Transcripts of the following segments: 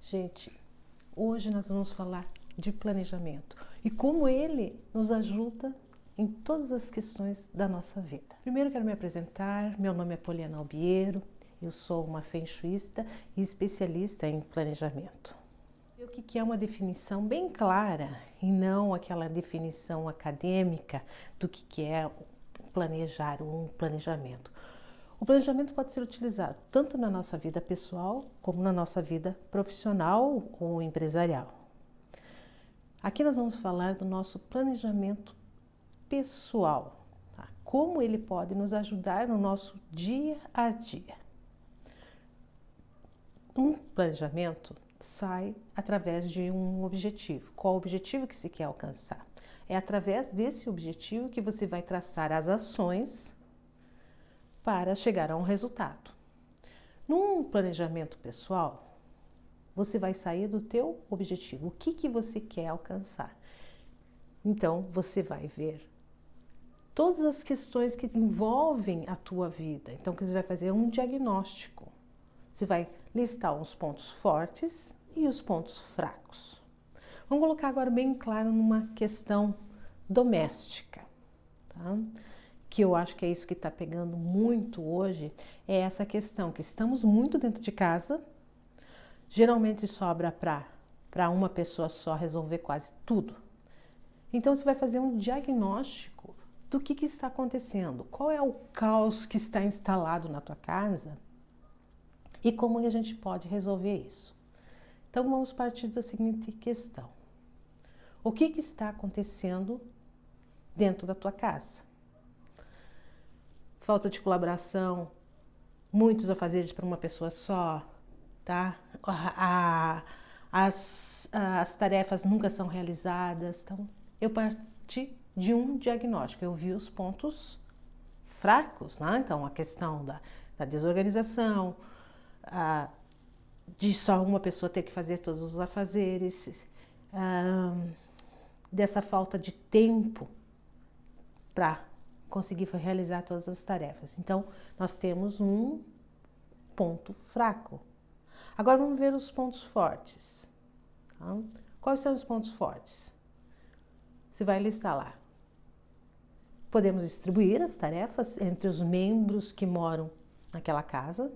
Gente, hoje nós vamos falar de planejamento e como ele nos ajuda em todas as questões da nossa vida. Primeiro quero me apresentar, meu nome é Poliana Albiero, eu sou uma feng shuísta e especialista em planejamento. O que é uma definição bem clara e não aquela definição acadêmica do que é planejar um planejamento. O planejamento pode ser utilizado tanto na nossa vida pessoal como na nossa vida profissional ou empresarial. Aqui nós vamos falar do nosso planejamento pessoal, tá? Como ele pode nos ajudar no nosso dia a dia. Um planejamento sai através de um objetivo. Qual o objetivo que se quer alcançar? É através desse objetivo que você vai traçar as ações para chegar a um resultado. Num planejamento pessoal, você vai sair do teu objetivo. O que você quer alcançar? Então, você vai ver todas as questões que envolvem a tua vida. Então, você vai fazer um diagnóstico. Você vai listar os pontos fortes e os pontos fracos. Vamos colocar agora bem claro numa questão doméstica, tá? Que eu acho que é isso que está pegando muito hoje, é essa questão que estamos muito dentro de casa, geralmente sobra para uma pessoa só resolver quase tudo. Então você vai fazer um diagnóstico do que está acontecendo, qual é o caos que está instalado na tua casa e como a gente pode resolver isso. Então vamos partir da seguinte questão: o que está acontecendo dentro da tua casa? Falta de colaboração, muitos afazeres para uma pessoa só, tá? As tarefas nunca são realizadas. Então, eu parti de um diagnóstico, eu vi os pontos fracos, né? Então, a questão da desorganização, de só uma pessoa ter que fazer todos os afazeres, dessa falta de tempo para conseguir realizar todas as tarefas. Então, nós temos um ponto fraco. Agora vamos ver os pontos fortes. Tá? Quais são os pontos fortes? Você vai listar lá. Podemos distribuir as tarefas entre os membros que moram naquela casa.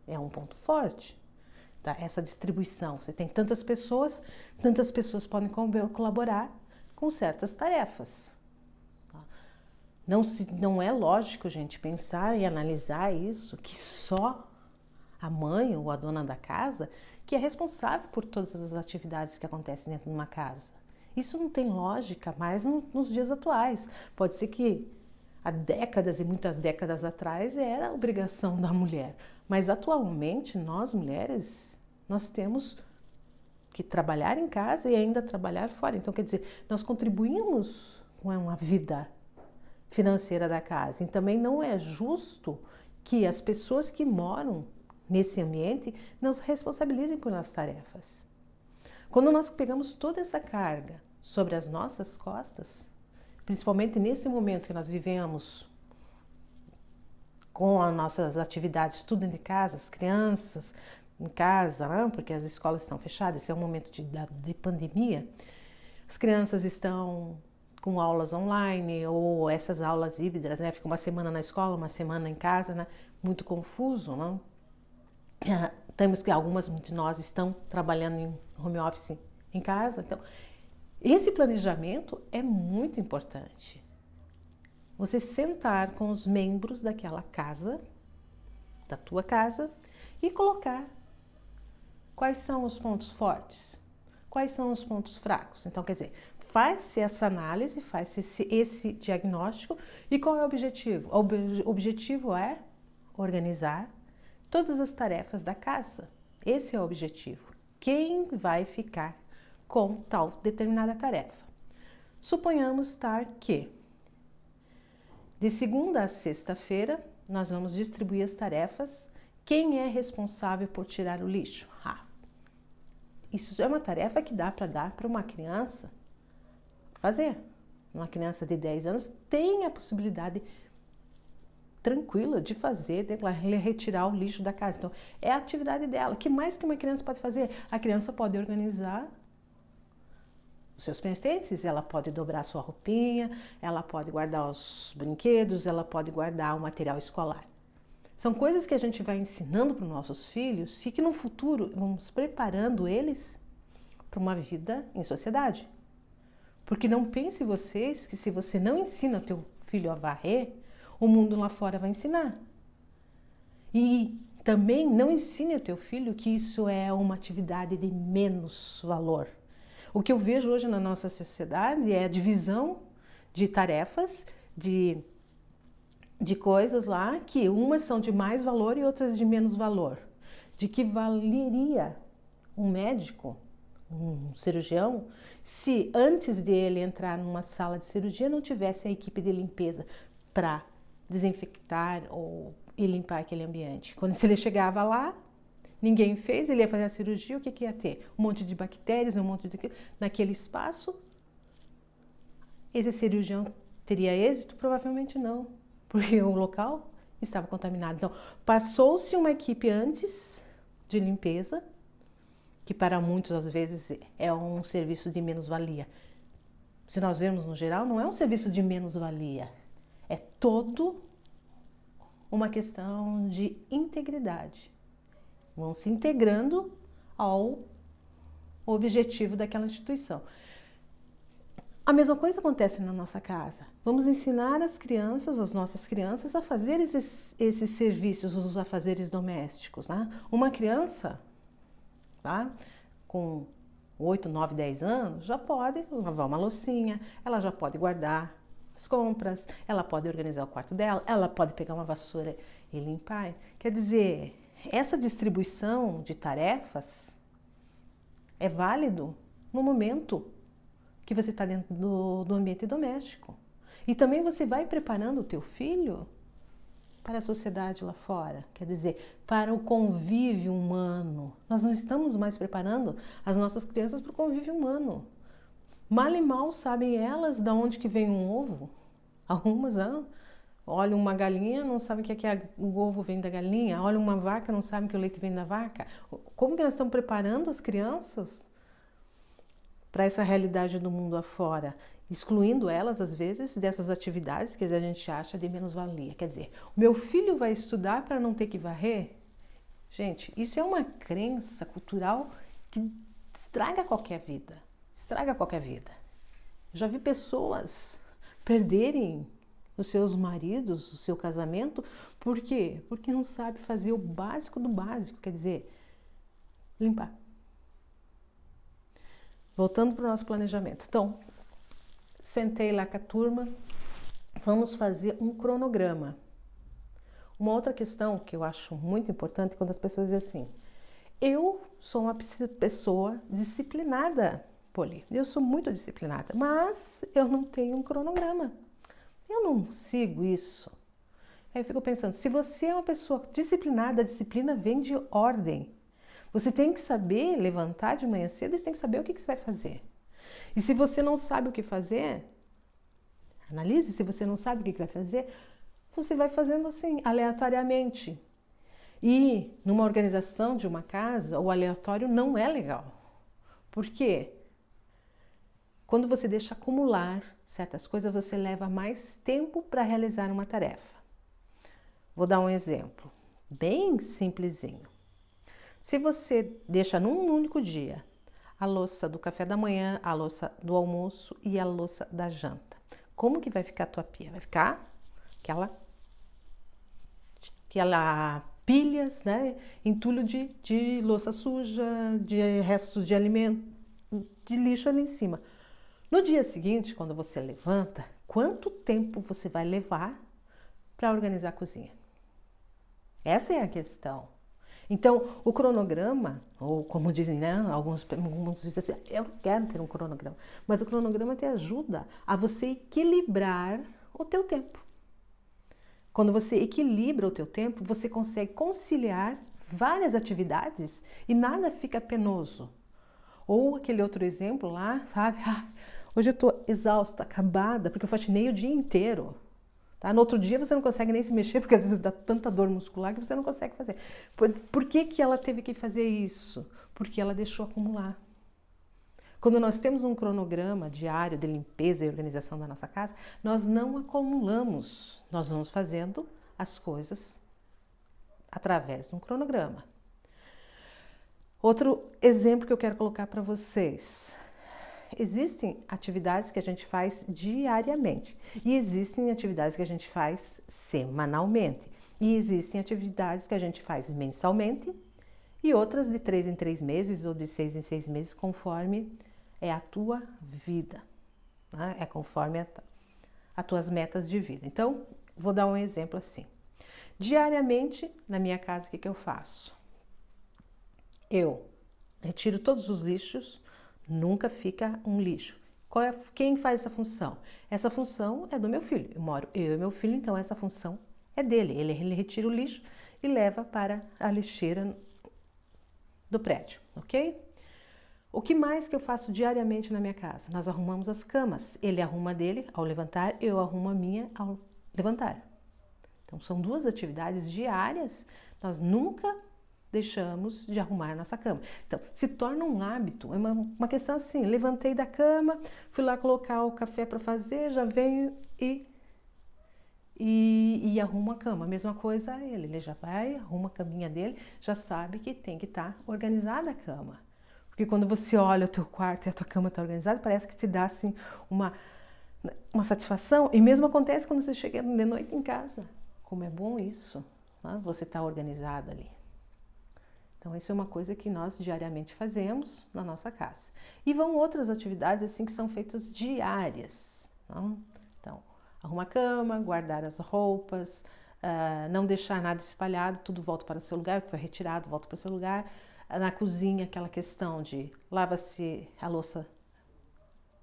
É um ponto forte. Tá? Essa distribuição. Você tem tantas pessoas podem colaborar com certas tarefas. Não é lógico, gente, pensar e analisar isso, que só a mãe ou a dona da casa que é responsável por todas as atividades que acontecem dentro de uma casa. Isso não tem lógica mais nos dias atuais. Pode ser que há décadas e muitas décadas atrás era a obrigação da mulher, mas atualmente nós mulheres, nós temos que trabalhar em casa e ainda trabalhar fora. Então, quer dizer, nós contribuímos com uma vida financeira da casa. E também não é justo que as pessoas que moram nesse ambiente não se responsabilizem por as tarefas. Quando nós pegamos toda essa carga sobre as nossas costas, principalmente nesse momento que nós vivemos com as nossas atividades tudo dentro de casa, as crianças em casa, porque as escolas estão fechadas, esse é um momento de pandemia, as crianças estão com aulas online ou essas aulas híbridas, né? Fica uma semana na escola, uma semana em casa, né? Muito confuso, não? Temos que algumas de nós estão trabalhando em home office em casa, então esse planejamento é muito importante. Você sentar com os membros daquela casa, da tua casa, e colocar quais são os pontos fortes, quais são os pontos fracos. Então, quer dizer, faz-se essa análise, faz-se esse diagnóstico e qual é o objetivo? O objetivo é organizar todas as tarefas da casa. Esse é o objetivo. Quem vai ficar com tal determinada tarefa? Suponhamos que de segunda a sexta-feira nós vamos distribuir as tarefas. Quem é responsável por tirar o lixo? Isso é uma tarefa que dá para dar para uma criança fazer. Uma criança de 10 anos tem a possibilidade tranquila de fazer, de retirar o lixo da casa. Então, é a atividade dela. O que mais que uma criança pode fazer? A criança pode organizar os seus pertences, ela pode dobrar a sua roupinha, ela pode guardar os brinquedos, ela pode guardar o material escolar. São coisas que a gente vai ensinando para os nossos filhos e que no futuro vamos preparando eles para uma vida em sociedade. Porque não pense vocês que se você não ensina teu filho a varrer, o mundo lá fora vai ensinar. E também não ensine ao teu filho que isso é uma atividade de menos valor. O que eu vejo hoje na nossa sociedade é a divisão de tarefas, de coisas lá, que umas são de mais valor e outras de menos valor. De que valeria um médico, um cirurgião, se antes dele entrar numa sala de cirurgia não tivesse a equipe de limpeza para desinfectar e limpar aquele ambiente. Quando ele chegava lá, ninguém fez, ele ia fazer a cirurgia, o que ia ter? Um monte de bactérias, um monte de... Naquele espaço, esse cirurgião teria êxito? Provavelmente não, porque o local estava contaminado. Então, passou-se uma equipe antes de limpeza, que para muitos, às vezes, é um serviço de menos-valia. Se nós vemos no geral, não é um serviço de menos-valia, é todo uma questão de integridade. Vão se integrando ao objetivo daquela instituição. A mesma coisa acontece na nossa casa. Vamos ensinar as nossas crianças, a fazer esses serviços, os afazeres domésticos, né? Uma criança, tá, com 8, 9, 10 anos, já pode lavar uma loucinha, ela já pode guardar as compras, ela pode organizar o quarto dela, ela pode pegar uma vassoura e limpar. Quer dizer, essa distribuição de tarefas é válido no momento que você está dentro do ambiente doméstico. E também você vai preparando o teu filho para a sociedade lá fora, quer dizer, para o convívio humano. Nós não estamos mais preparando as nossas crianças para o convívio humano. Mal e mal sabem elas de onde que vem um ovo. Algumas olham uma galinha, não sabem que o ovo vem da galinha. Olham uma vaca, não sabem que o leite vem da vaca. Como que nós estamos preparando as crianças para essa realidade do mundo afora? Excluindo elas, às vezes, dessas atividades que a gente acha de menos-valia. Quer dizer, o meu filho vai estudar para não ter que varrer? Gente, isso é uma crença cultural que estraga qualquer vida. Estraga qualquer vida. Eu já vi pessoas perderem os seus maridos, o seu casamento. Por quê? Porque não sabe fazer o básico do básico, quer dizer, limpar. Voltando para o nosso planejamento. Então, sentei lá com a turma, vamos fazer um cronograma. Uma outra questão que eu acho muito importante é quando as pessoas dizem assim, eu sou uma pessoa disciplinada, Poli, eu sou muito disciplinada, mas eu não tenho um cronograma. Eu não sigo isso. Aí eu fico pensando, se você é uma pessoa disciplinada, a disciplina vem de ordem. Você tem que saber levantar de manhã cedo e você tem que saber o que você vai fazer. E se você não sabe o que fazer, analise, se você não sabe o que vai fazer, você vai fazendo assim, aleatoriamente. E numa organização de uma casa, o aleatório não é legal. Por quê? Quando você deixa acumular certas coisas, você leva mais tempo para realizar uma tarefa. Vou dar um exemplo, bem simplesinho. Se você deixa num único dia a louça do café da manhã, a louça do almoço e a louça da janta, como que vai ficar a tua pia? Vai ficar aquela pilhas, né? Entulho de louça suja, de restos de alimento, de lixo ali em cima. No dia seguinte, quando você levanta, quanto tempo você vai levar para organizar a cozinha? Essa é a questão. Então, o cronograma, ou como dizem, né, alguns dizem assim, eu não quero ter um cronograma, mas o cronograma te ajuda a você equilibrar o teu tempo. Quando você equilibra o teu tempo, você consegue conciliar várias atividades e nada fica penoso. Ou aquele outro exemplo lá, sabe? Hoje eu estou exausta, acabada, porque eu faxinei o dia inteiro. Tá? No outro dia você não consegue nem se mexer, porque às vezes dá tanta dor muscular que você não consegue fazer. Por que que ela teve que fazer isso? Porque ela deixou acumular. Quando nós temos um cronograma diário de limpeza e organização da nossa casa, nós não acumulamos, nós vamos fazendo as coisas através de um cronograma. Outro exemplo que eu quero colocar para vocês. Existem atividades que a gente faz diariamente e existem atividades que a gente faz semanalmente e existem atividades que a gente faz mensalmente e outras de 3 em 3 meses ou de 6 em 6 meses, conforme é a tua vida, né? É conforme as tuas metas de vida. Então, vou dar um exemplo assim. Diariamente, na minha casa, o que eu faço? Eu retiro todos os lixos, nunca fica um lixo. Quem faz essa função? Essa função é do meu filho. Eu moro eu e meu filho, então essa função é dele. Ele retira o lixo e leva para a lixeira do prédio, ok? O que mais que eu faço diariamente na minha casa? Nós arrumamos as camas. Ele arruma a dele ao levantar, eu arrumo a minha ao levantar. Então são duas atividades diárias. Nós nunca deixamos de arrumar nossa cama. Então, se torna um hábito, é uma questão assim, levantei da cama, fui lá colocar o café para fazer, já venho e arrumo a cama. A mesma coisa ele já vai, arruma a caminha dele, já sabe que tem que estar organizada a cama. Porque quando você olha o teu quarto e a tua cama está organizada, parece que te dá assim uma satisfação. E mesmo acontece quando você chega de noite em casa. Como é bom isso, né? Você está organizado ali. Então, isso é uma coisa que nós diariamente fazemos na nossa casa. E vão outras atividades assim que são feitas diárias. Não? Então, arrumar a cama, guardar as roupas, não deixar nada espalhado, tudo volta para o seu lugar, o que foi retirado volta para o seu lugar. Na cozinha, aquela questão de lava-se a louça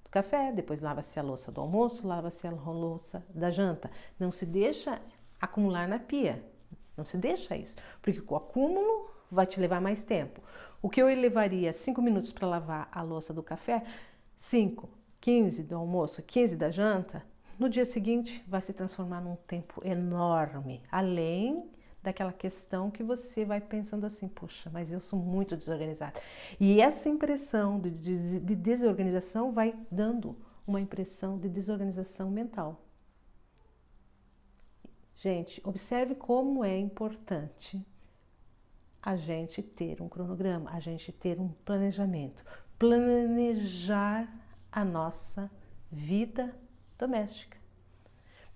do café, depois lava-se a louça do almoço, lava-se a louça da janta. Não se deixa acumular na pia, não se deixa isso, porque o acúmulo vai te levar mais tempo. O que eu levaria 5 minutos para lavar a louça do café, 5, 15 do almoço, 15 da janta, no dia seguinte vai se transformar num tempo enorme, além daquela questão que você vai pensando assim, poxa, mas eu sou muito desorganizada. E essa impressão de desorganização vai dando uma impressão de desorganização mental. Gente, observe como é importante a gente ter um cronograma, a gente ter um planejamento, planejar a nossa vida doméstica,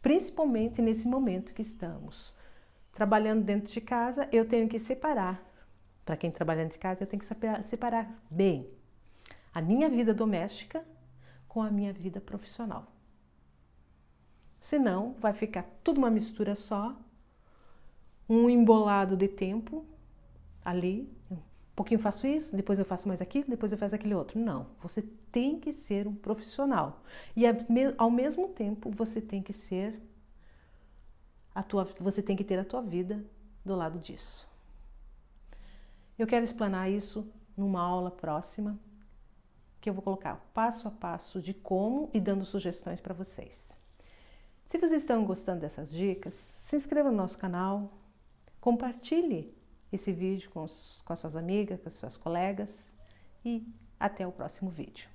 principalmente nesse momento que estamos trabalhando dentro de casa. Eu tenho que separar, para quem trabalha dentro de casa, eu tenho que separar bem a minha vida doméstica com a minha vida profissional. Senão vai ficar tudo uma mistura só, um embolado de tempo ali, um pouquinho faço isso, depois eu faço mais aquilo, depois eu faço aquele outro. Não, você tem que ser um profissional. E ao mesmo tempo você tem que ser você tem que ter a tua vida do lado disso. Eu quero explanar isso numa aula próxima, que eu vou colocar passo a passo de como e dando sugestões para vocês. Se vocês estão gostando dessas dicas, se inscreva no nosso canal, compartilhe esse vídeo com as suas amigas, com as suas colegas e até o próximo vídeo.